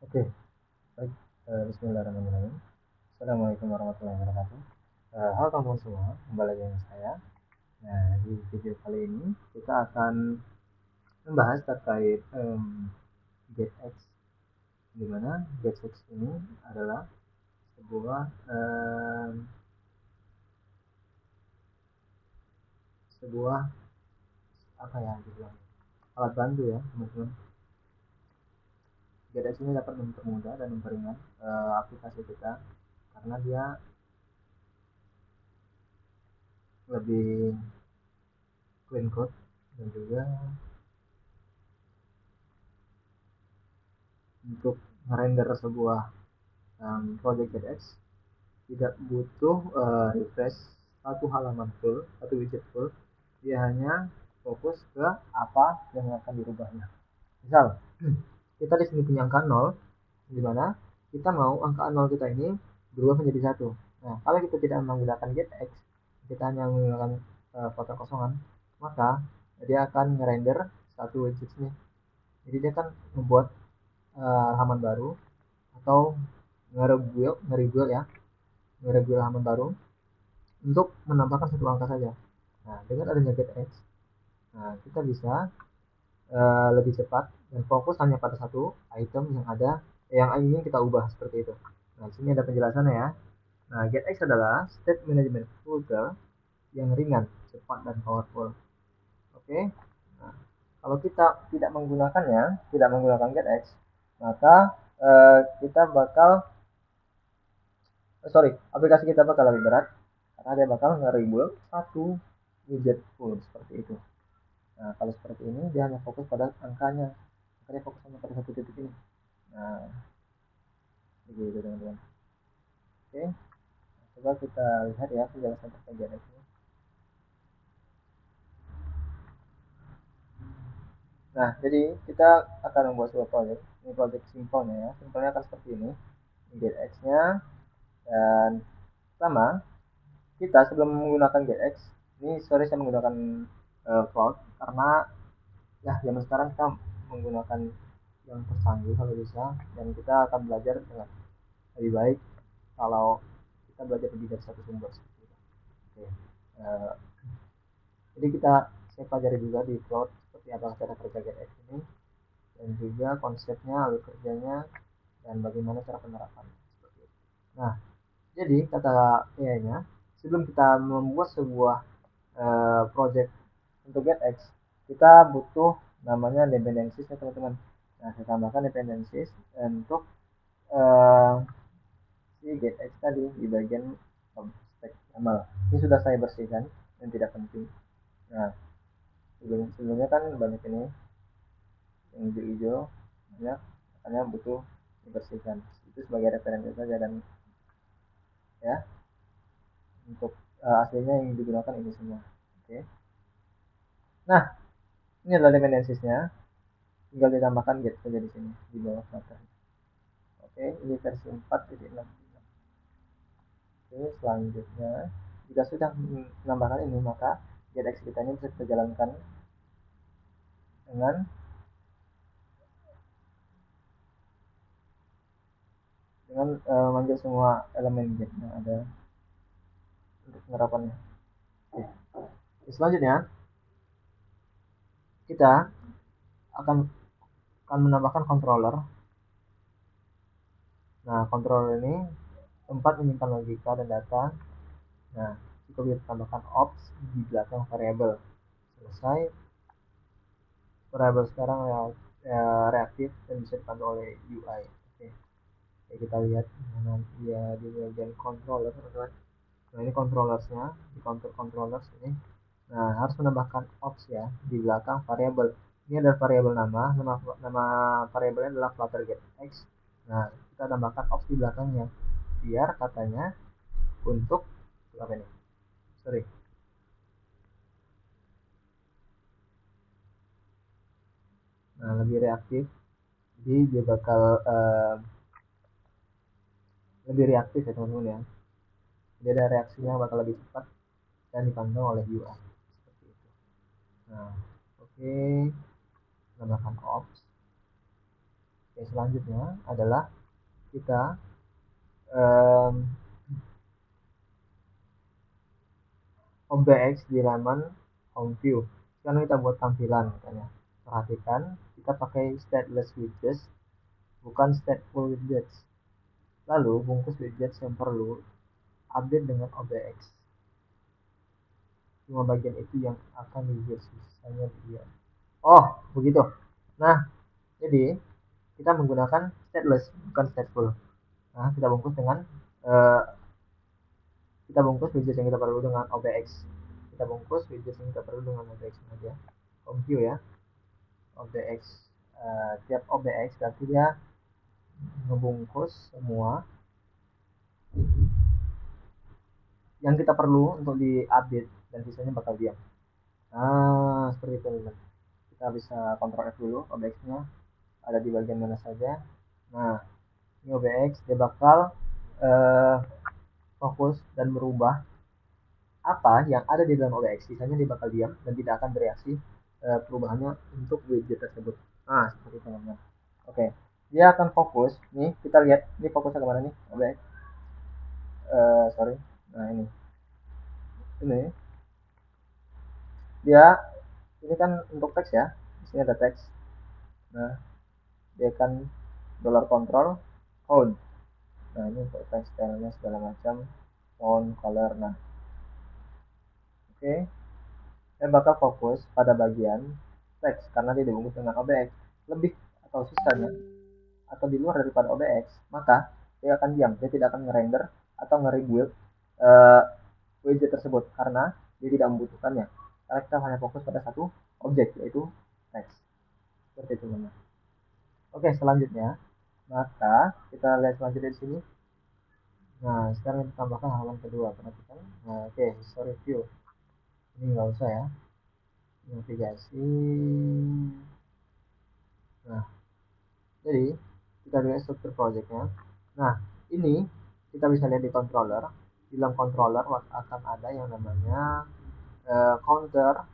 Oke, baik. Bismillahirrahmanirrahim. Assalamualaikum warahmatullahi wabarakatuh. Halo teman-teman semua, kembali lagi dengan saya. Nah, di video kali ini kita akan membahas terkait GetX, di mana GetX ini adalah sebuah sebuah apa ya dibilang alat bantu ya teman-teman. GetX ini dapat mempermudah dan memperingan aplikasi kita karena dia lebih clean code dan juga untuk merender sebuah project GetX tidak butuh refresh satu halaman full, satu widget full. Dia hanya fokus ke apa yang akan dirubahnya. Misal, kita di sini punya angka 0, di mana kita mau angka 0 kita ini berubah menjadi 1. Nah, kalau kita tidak menggunakan getX, kita hanya menggunakan kotak kosongan, maka dia akan ngerender satu widget ini. Jadi dia akan membuat halaman baru atau nge-rebuild ya, nge-rebuild halaman baru untuk menambahkan satu angka saja. Nah, dengan adanya getX, nah kita bisa lebih cepat dan fokus hanya pada satu item yang ada yang ingin kita ubah seperti itu. Nah, sini ada penjelasannya ya. Nah, getX adalah state management tool yang ringan, cepat dan powerful. Oke. Nah, kalau kita tidak menggunakannya, tidak menggunakan getX, maka kita bakal aplikasi kita bakal lebih berat karena dia bakal nge-rebuild satu widget full seperti itu. Nah, kalau seperti ini dia hanya fokus pada angkanya, makanya fokus hanya pada satu titik ini. Nah, begitu teman-teman. Oke, coba kita lihat ya penjelasan terkait ini. Nah, jadi kita akan membuat sebuah project. Ini project simpelnya ya. Simpelnya akan seperti ini. GetX-nya dan pertama kita sebelum menggunakan GetX, ini sorry saya menggunakan Cloud karena ya zaman sekarang kita menggunakan yang tercanggih kalau bisa, dan kita akan belajar dengan lebih baik kalau kita belajar lebih dari satu sumber seperti itu. Oke. Uh, jadi saya pelajari juga di Cloud seperti apa cara kerja GetX ini dan juga konsepnya, alur kerjanya, dan bagaimana cara penerapan seperti itu. Nah, jadi kata AI-nya, sebelum kita membuat sebuah project untuk GetX, kita butuh namanya dependencies ya teman-teman. Nah, saya tambahkan dependencies untuk si GetX tadi di bagian stack YAML. Ini sudah saya bersihkan yang tidak penting. Nah, sebelumnya kan banyak ini yang hijau-hijau, banyak, makanya butuh dibersihkan. Itu sebagai referensi saja, dan ya untuk aslinya yang digunakan ini semua. Oke. Nah, ini adalah dependensiesnya. Tinggal ditambahkan get saja di sini di bawah Flutter. Oke, ini versi 4.6. Oke, selanjutnya jika sudah menambahkan ini, maka getX kita ini bisa kita jalankan dengan manggil semua elemen get yang ada untuk penerapannya. Oke. Selanjutnya kita akan menambahkan controller. Nah, controller ini tempat menyimpan logika dan data. Nah, kita bisa tambahkan ops di belakang variabel. Selesai. Variabel sekarang ya, reaktif dan bisa dipandu oleh UI. Oke. Oke, kita lihat ya di bagian controller, teman-teman. Nah, ini controllersnya, di controllers ini. Nah, harus menambahkan ops ya di belakang variabel. Ini adalah variabel nama variabelnya adalah flutter getX. Nah, kita tambahkan ops di belakangnya biar katanya untuk apa ini? Sorry. Nah, lebih reaktif. Jadi dia bakal lebih reaktif ya teman-teman ya. Jadi ada reaksinya bakal lebih cepat dan dipantau oleh UI seperti itu. Nah, oke, tambahkan ops. Oke, selanjutnya adalah kita um, OBX di halaman home view. Sekarang kita buat tampilan katanya. Perhatikan, kita pakai stateless widgets, bukan stateful widgets. Lalu bungkus widgets yang perlu update dengan OBX. Cuma bagian itu yang akan di-use, sisanya dia. Oh, begitu. Nah, jadi kita menggunakan stateless, bukan stateful. Nah, kita bungkus dengan uh, kita bungkus widget yang kita perlu dengan OBX. Kita bungkus widget yang kita perlu dengan OBX aja. Home view ya. OBX. Tiap OBX berarti dia ngebungkus semua yang kita perlu untuk diupdate dan sisanya bakal diam. Nah, seperti itu teman. Kita bisa kontrol F dulu OBX-nya ada di bagian mana saja. Nah, ini OBX dia bakal fokus dan merubah apa yang ada di dalam OBX. Sisanya dia bakal diam dan tidak akan bereaksi perubahannya untuk widget tersebut. Nah, seperti itu teman-teman. Oke, dia akan fokus. Nih, kita lihat ini fokusnya kemana nih OBX. Sorry. Nah, ini dia ini kan untuk teks ya, di sini ada teks. Nah, dia kan dollar control font. Nah, ini untuk teks stylenya segala macam, font, color. Nah, oke, saya bakal fokus pada bagian teks karena dia dibungkus dengan OBX. Lebih atau sisanya atau di luar daripada OBX, maka dia akan diam, dia tidak akan ngerender atau nge-rebuild widget tersebut karena dia tidak membutuhkannya. Karena kita hanya fokus pada satu objek yaitu teks. Seperti itu teman. Oke, selanjutnya maka kita lihat selanjutnya di sini. Nah, sekarang kita tambahkan halaman kedua, perhatikan. Nah, oke, history view. Ini nggak usah ya. Navigasi. Nah, jadi kita lihat struktur projectnya. Nah, ini kita bisa lihat di controller. Di dalam controller akan ada yang namanya counter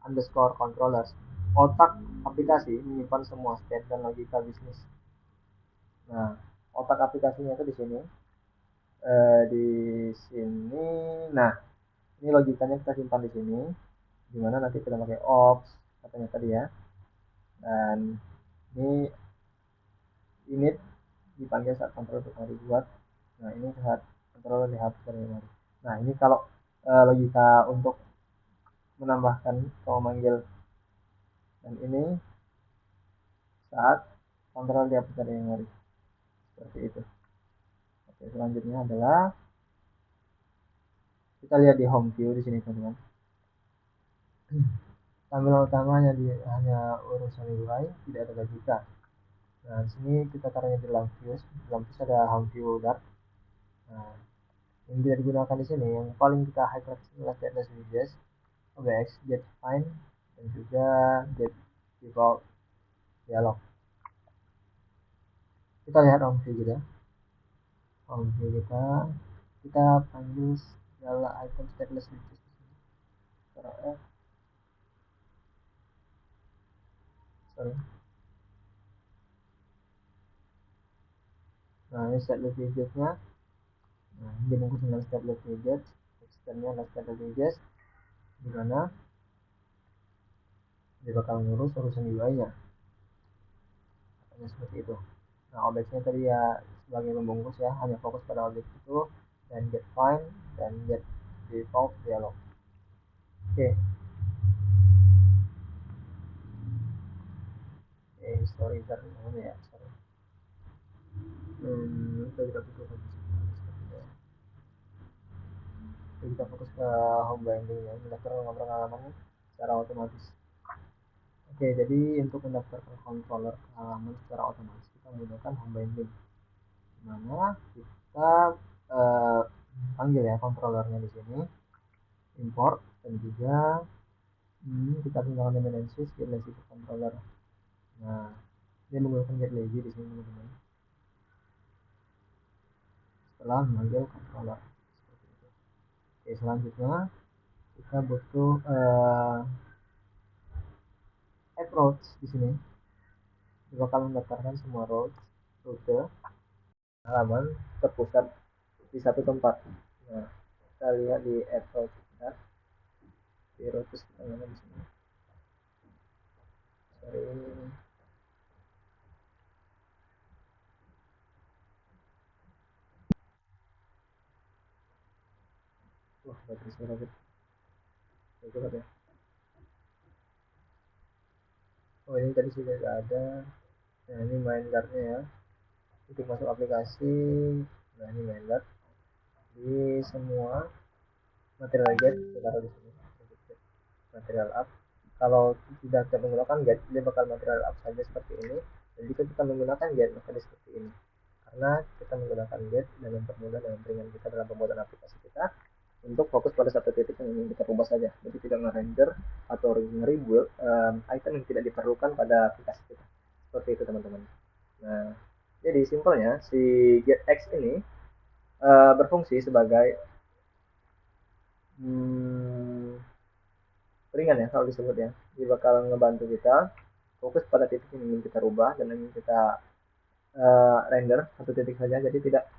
underscore controllers. Otak aplikasi menyimpan semua state dan logika bisnis. Nah, otak aplikasinya itu di sini. Di sini. Nah, ini logikanya kita simpan di sini. Dimana nanti kita pakai ops katanya tadi ya. Dan ini init dipanggil saat controller pertama dibuat. Nah, ini saat controller dihapus dari memori. Nah, ini kalau logika untuk menambahkan atau memanggil, dan ini saat controller dihapus dari memori. Seperti itu. Oke, selanjutnya adalah kita lihat di home view di sini teman-teman. Tampilan utamanya hanya urusan UI, tidak ada logika. Nah, di sini kita taruhnya di lamp views. Lamp views ada home view dark. Nah, yang tidak digunakan di sini yang paling kita highlight adalah stateless widgets, OBX, get find, dan juga get default dialog. Kita lihat home view kita. Home view kita panggil segala item stateless widgets di sini. Sorry. Nah, ini stateless widgetnya. Nah, ini dibungkus dengan stateless widgets. Externnya adalah stateless widgets, di mana dia bakal ngurus urusan UI-nya. Seperti itu. Nah, objeknya tadi ya sebagai pembungkus ya, hanya fokus pada objek itu, dan get find dan get default dialog. Oke. Story dari mana ya? Sorry. Kita butuh kita fokus ke home binding ya, mendaftarkan pengalaman secara otomatis. Oke, jadi untuk mendaftarkan controller ke halaman secara otomatis kita menggunakan home binding, dimana kita panggil ya controllernya di sini, import, dan juga kita tinggal dependencies get lazy controller. Nah, dia menggunakan get lazy di sini teman-teman. Setelah memanggil controller. Oke, selanjutnya kita butuh approach di sini. bakal mendaftarkan semua rute halaman terpusat di satu tempat. Nah, kita lihat di Apple kita di routes kita mana di sini. Sorry. Wah, baterai saya robot. Itu ya. Oh, ini tadi sudah ada. Nah, ini main guardnya ya. Untuk masuk aplikasi. Nah, ini main guard. Di semua material get kita taruh di sini. Material up. Kalau tidak kita menggunakan get, dia bakal material up saja seperti ini. Dan jika kita menggunakan get, maka dia seperti ini. Karena kita menggunakan get dan mempermudah dan memperingan kita dalam pembuatan aplikasi kita untuk fokus pada satu titik yang ingin kita ubah saja. Jadi tidak nge-render atau nge-rebuild item yang tidak diperlukan pada aplikasi kita. Seperti itu teman-teman. Nah, jadi simpelnya si GetX ini berfungsi sebagai ringan ya kalau disebut ya. Dia bakal ngebantu kita fokus pada titik yang ingin kita rubah dan ingin kita render satu titik saja. Jadi tidak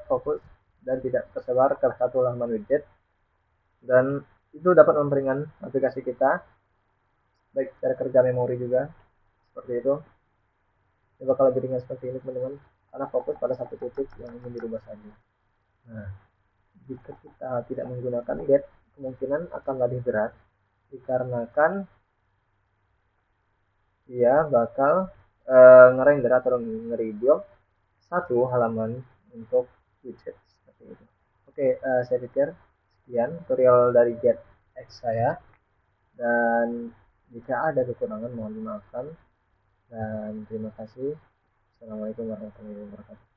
fokus dan tidak tersebar ke satu halaman widget. Dan itu dapat memperingan aplikasi kita baik cara kerja memori juga seperti itu. Ini bakal lebih ringan seperti ini teman-teman karena fokus pada satu titik yang ingin dirubah saja. Nah, jika kita tidak menggunakan get, kemungkinan akan lebih berat dikarenakan dia bakal ngerender atau nge-rebuild satu halaman untuk widget seperti itu. Oke, saya pikir sekian tutorial dari GetX saya, dan jika ada kekurangan mohon dimaafkan, dan terima kasih. Assalamualaikum warahmatullahi wabarakatuh.